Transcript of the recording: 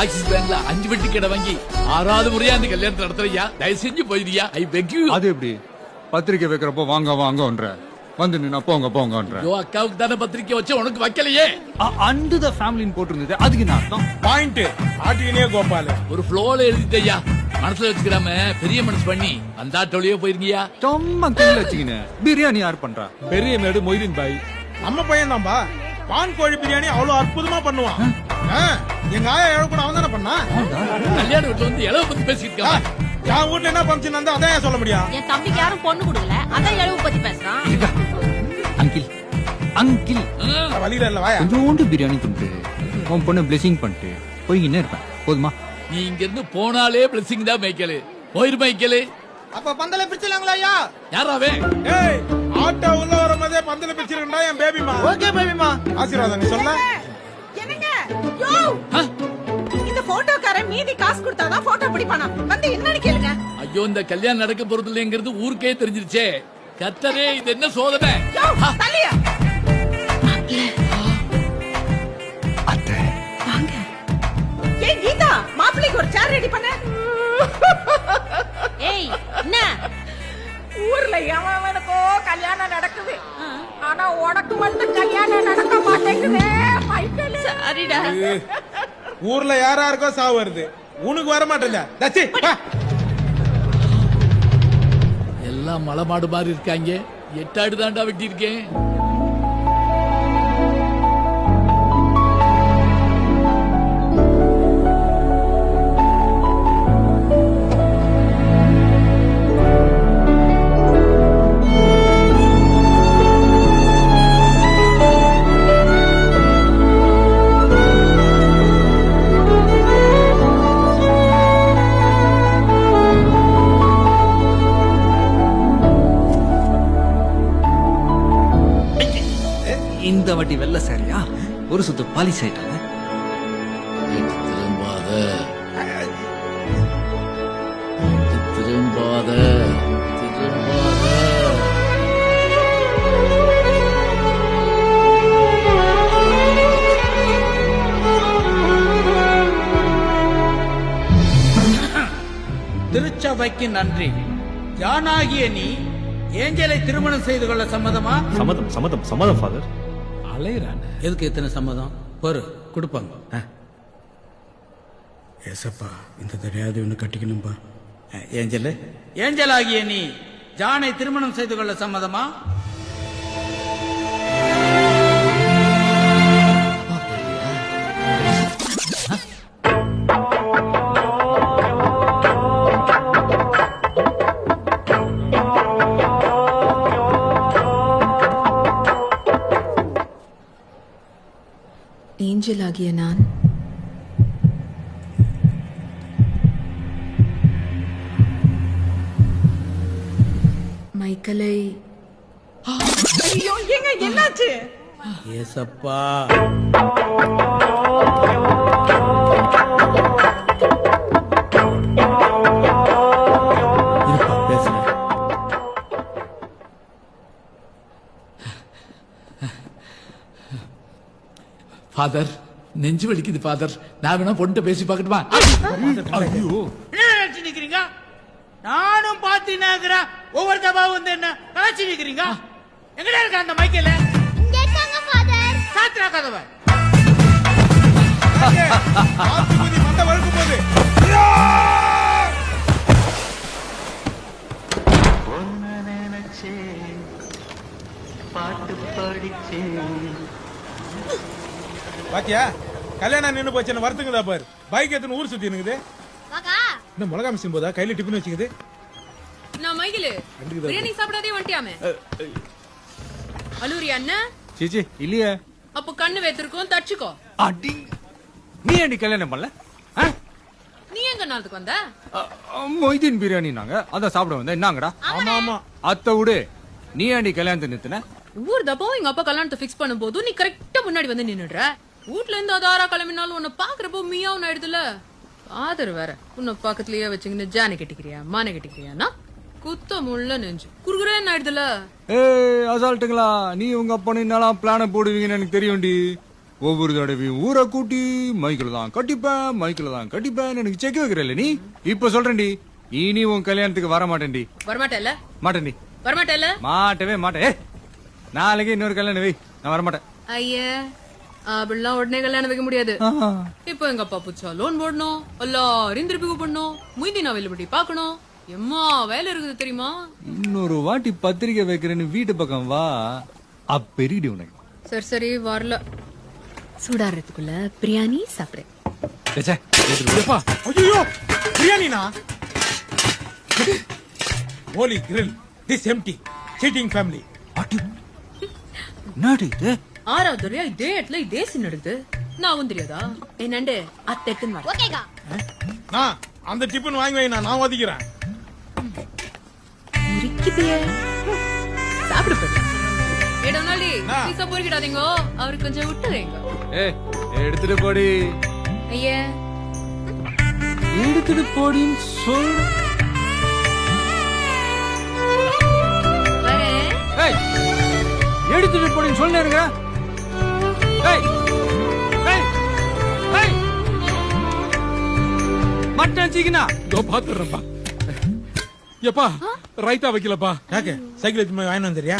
Axis பேங்க்ல 5 வெட்டி கடை வாங்கி 6வது முறையா அந்த கல்யாணத்தை நடத்துறியா? தயவு செஞ்சு போயிரியா. ஐ பெக் யூ. அது எப்படி பத்திரிக்கை வைக்கிறப்போ வாங்க வாங்கன்ற வந்து நின்னா போங்க போங்கன்ற. யோ அக்காவுக்கு தானே பத்திரிக்கை வச்சு உனக்கு வைக்கலையே. அண்டு த ஃபேமிலின்னு போட்டிருந்தது. அதுக்கு என்ன அர்த்தம்? பாயிண்ட் ஆட்டினே கோபால் ஒரு ஃப்ளோல எழுதிட்டயா. மனசுல வச்சுக்கிறாம பெரிய மனசு பண்ணி அந்த ஆட்டோலயே போயிருங்கயா. சும்மா கையில வச்சுக்கினே பிரியாணி யார் பண்றா? பெரிய மேடு மொய்தீன் பாய் நம்ம பையன் தான்பா. பான் கோழி பிரியாணி அவ்வளவு அற்புதமா பண்ணுவான். எங்க ஆயா எவ்வளவு கூட அவன் தானே பண்ணா. கல்யாண வீட்டுல வந்து எளவு பத்தி பேசிட்டு இருக்கான். என் வீட்டுல என்ன ஃபங்க்ஷன் இருந்தா அதான் சொல்ல முடியும். என் தம்பிக்கு யாரும் பொண்ணு கொடுக்கல, அதான் எளவு பத்தி பேசுறான். அங்கிள் அங்கிள் வழியில இல்ல வாயா. கொஞ்சோண்டு பிரியாணி துண்டு உன் பொண்ணு பிளெஸிங் பண்ணிட்டு போய்கின்னே இருப்பேன். போதுமா? நீ இங்க இருந்து போனாலே பிளஸிங் தான் மைக்கேலு. போயிரு மைக்கேலு. அப்ப பந்தல பிரிச்சலாங்களா ஐயா? யாராவே? ஏய் ஆட்டோ உள்ள வரும்போதே பந்தல பிரிச்சிருக்கா என் பேபிமா. ஓகே பேபிமா. ஆசீர்வாதம் நீ சொல்ல. என்னங்க யோ இந்த போட்டோக்காரன் மீதி காசு கொடுத்தாதான் போட்டோ பிடிப்பானா? வந்து என்னன்னு கேளுங்க. ஐயோ இந்த கல்யாணம் நடக்க போறது இல்லங்கிறது ஊருக்கே தெரிஞ்சிருச்சே. கத்தரே இது என்ன சோதனை? யோ தள்ளியா அத்தை வாங்க. ஏய் கீதா மாப்பிள்ளைக்கு ஒரு சேர் ரெடி பண்ண. ஏய் என்ன ஊர்ல எவனுக்கோ கல்யாணம் நடக்குது, ஆனா உனக்கு மட்டும் கல்யாணம் நடக்க மாட்டேங்குது. மைக்கேல் சரிடா. ஊர்ல யாராருக்கோ சாவு வருது, உனக்கு வர மாட்டேங்க. தச்சி எல்லாம் மலை மாடு மாதிரி இருக்காங்க. 8 ஆடு தாண்டா வெட்டி இருக்கேன். இந்த வாட்டி வெள்ள சாரியா ஒரு சுத்து பாலிஷ் ஆயிட்டாங்க. திரும்பாத திருச்சபைக்கு நன்றி. ஜானாகிய நீ ஏஞ்சலை திருமணம் செய்து கொள்ள சம்மதமா? சம்மதம் சம்மதம் சம்மதம் ஃபாதர். எதுக்கு எத்தனை சம்மதம்? பொறு கொடுப்பாங்க. ஏசப்பா இந்த தெரியாது ஒண்ணு கட்டிக்கணும்பா. ஏஞ்சல் ஏஞ்சலாகிய நீ ஜானை திருமணம் செய்து கொள்ள சம்மதமா? ஏஞ்சல் ஆகிய நான் மைக்கேலை. ஐயோ ஏங்க என்னாச்சு? ஏசப்பா பேசுறேன். ஃபாதர் நெஞ்சு வலிக்குது ஃபாதர். நான் வேணா பொண்ணு பேசி பார்க்கட்டுமா? என்ன நிக்கிறீங்க? நானும் பாத்தீங்கன்னா ஒவ்வொரு தபா வந்து என்ன கலாச்சி நிக்கிறீங்க? எங்கடா இருக்க அந்த மைக்கேல? சாத்திரா கதவை மண்ட வழுக்கும் போது பாத்தியா கல்யாணம் நின்னு போச்சு வருத்துங்கதா பாரு. பைக் எடுத்து ஊர் சுத்தி இருக்குது. இந்த மிளகா மிஷின் போதா கையில டிஃபன் வச்சுக்குது. நான் மைக்கேல் பிரியாணி சாப்பிடாதே வந்துட்டியாமே. அலூரி அண்ணா சீச்சி இல்லையே. அப்ப கண்ணு வைத்திருக்கோம் தச்சுக்கோ. அடி நீ ஏண்டி கல்யாணம் பண்ணல? நீ எங்க நாளுக்கு வந்த? மொய்தீன் பிரியாணி நாங்க அத சாப்பிட வந்தா என்னங்கடா? ஆமா ஆமா அத்தை விடு. நீ ஏண்டி கல்யாணத்தை நிறுத்தின? ஒவ்வொரு தப்பாவும் எங்க அப்பா கல்யாணத்தை பிக்ஸ் பண்ணும் போது நீ கரெக்டா முன்னாடி வந்து நின்னுடுற. வீட்ல இருந்து அதாரா கிளம்பினாலும் உன்னை பாக்குறப்போ மியாவும் ஆயிடுதுல. ஆதர் வேற உன்னை பக்கத்துலயே வச்சுக்கின்னு ஜானை கட்டிக்கிறியா மானை கட்டிக்கிறியானா குத்தம் உள்ள நெஞ்சு குறுகுறேன்னு ஆயிடுதுல. ஏய் அசால்ட்டுங்களா, நீ உங்க அப்பனு என்னலாம் பிளான போடுவீங்கன்னு எனக்கு தெரியும்டி. ஒவ்வொரு தடவையும் ஊரை கூட்டி மைக்கில் தான் கட்டிப்பேன் எனக்கு செக் வைக்கிறல்ல நீ. இப்ப சொல்றேன்டி, இனி உன் கல்யாணத்துக்கு வர மாட்டேன்டி. வரமாட்டேல்ல மாட்டேன்டி, வரமாட்டேல்ல. மாட்டவே மாட்டேன். ஏய், நாளைக்கு இன்னொரு கல்யாணம் வை, நான் வரமாட்டேன். ஐயா அப்படிலாம் உடனே கல்யாணம் வைக்க முடியாது. இப்போ எங்க அப்பா புதுசா லோன் போடணும், எல்லாரையும் திருப்பி கூப்பிடணும், முந்தி நான் வெளிப்படி பாக்கணும், எம்மா வேலை இருக்குது தெரியுமா. இன்னொரு வாட்டி பத்திரிக்கை வைக்கிறேன்னு வீட்டு பக்கம் வா, அப்பெரிடி உனக்கு. சரி சரி வரல. சூடாடுறதுக்குள்ள பிரியாணி சாப்பிடுறேன். எப்பா ஐயோ பிரியாணினா holy grill this empty cheating family. ஆறாவது தடவையா இதே இடத்துல இதே சீன் எடுக்குது. நான் வந்து தெரியாதா என்னண்டு அத்தெட்டுன்னு வர. நான் அந்த டிஃபன் வாங்கி வை, நான் ஒதுக்கிறேன். சாப்பிடு போயிட்டு. ஏ டொனால்டி பீஸா பொறுக்கிடாதீங்க, அவருக்கு கொஞ்சம் விட்டு வைங்க. ஏய் எடுத்துட்டு போடி, ஐயா எடுத்துட்டு போடின்னு சொல். வரேன். ஏய் எடுத்துட்டு போடின்னு சொன்னேருங்க. ஏய் ஏய் ஏய் மட்டன் சிக்கனா இதோ பாத்துறேன்ப்பா. எப்பா ரைட்டா வைக்கலப்பா. யாಕೆ சைக்கிள் எடுத்து போய் வாங்கிட்டு வந்துறியா?